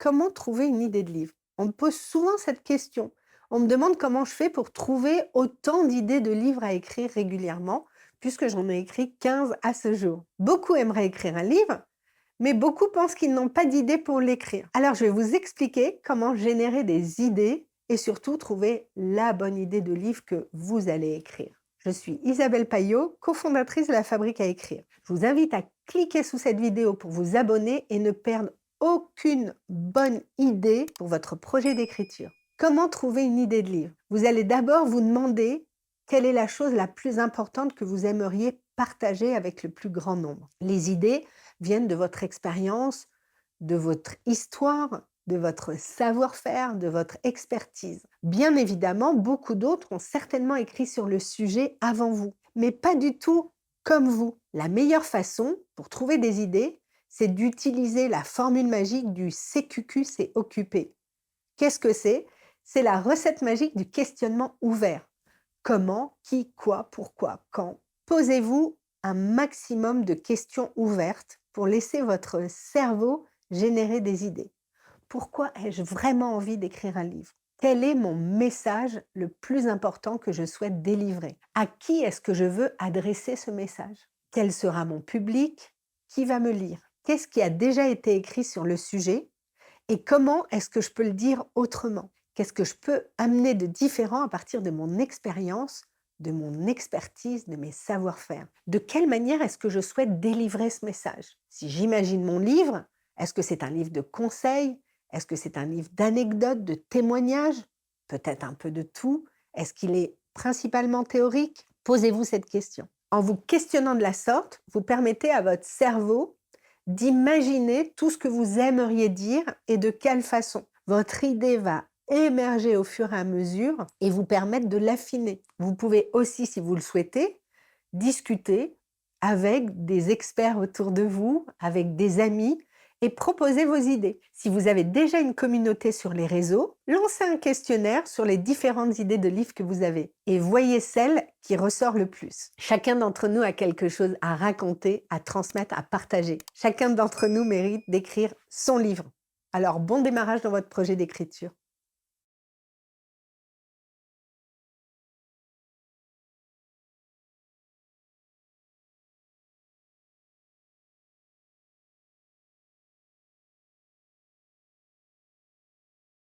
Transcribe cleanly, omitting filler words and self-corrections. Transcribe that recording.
Comment trouver une idée de livre? On me pose souvent cette question. On me demande comment je fais pour trouver autant d'idées de livres à écrire régulièrement, puisque j'en ai écrit 15 à ce jour. Beaucoup aimeraient écrire un livre, mais beaucoup pensent qu'ils n'ont pas d'idées pour l'écrire. Alors je vais vous expliquer comment générer des idées et surtout trouver la bonne idée de livre que vous allez écrire. Je suis Isabelle Paillot, cofondatrice de la Fabrique à écrire. Je vous invite à cliquer sous cette vidéo pour vous abonner et ne perdre aucune bonne idée pour votre projet d'écriture. Comment trouver une idée de livre? Vous allez d'abord vous demander quelle est la chose la plus importante que vous aimeriez partager avec le plus grand nombre. Les idées viennent de votre expérience, de votre histoire, de votre savoir-faire, de votre expertise. Bien évidemment, beaucoup d'autres ont certainement écrit sur le sujet avant vous, mais pas du tout comme vous. La meilleure façon pour trouver des idées, c'est d'utiliser la formule magique du CQQ, c'est occupé. Qu'est-ce que c'est? C'est la recette magique du questionnement ouvert. Comment, qui, quoi, pourquoi, quand. Posez-vous un maximum de questions ouvertes pour laisser votre cerveau générer des idées. Pourquoi ai-je vraiment envie d'écrire un livre? Quel est mon message le plus important que je souhaite délivrer? À qui est-ce que je veux adresser ce message? Quel sera mon public? Qui va me lire? Qu'est-ce qui a déjà été écrit sur le sujet? Et comment est-ce que je peux le dire autrement? Qu'est-ce que je peux amener de différent à partir de mon expérience, de mon expertise, de mes savoir-faire? De quelle manière est-ce que je souhaite délivrer ce message? Si j'imagine mon livre, est-ce que c'est un livre de conseils? Est-ce que c'est un livre d'anecdotes, de témoignages? Peut-être un peu de tout. Est-ce qu'il est principalement théorique? Posez-vous cette question. En vous questionnant de la sorte, vous permettez à votre cerveau d'imaginer tout ce que vous aimeriez dire et de quelle façon. Votre idée va émerger au fur et à mesure et vous permettre de l'affiner. Vous pouvez aussi, si vous le souhaitez, discuter avec des experts autour de vous, avec des amis et proposer vos idées. Si vous avez déjà une communauté sur les réseaux, lancez un questionnaire sur les différentes idées de livres que vous avez et voyez celle qui ressort le plus. Chacun d'entre nous a quelque chose à raconter, à transmettre, à partager. Chacun d'entre nous mérite d'écrire son livre. Alors bon démarrage dans votre projet d'écriture.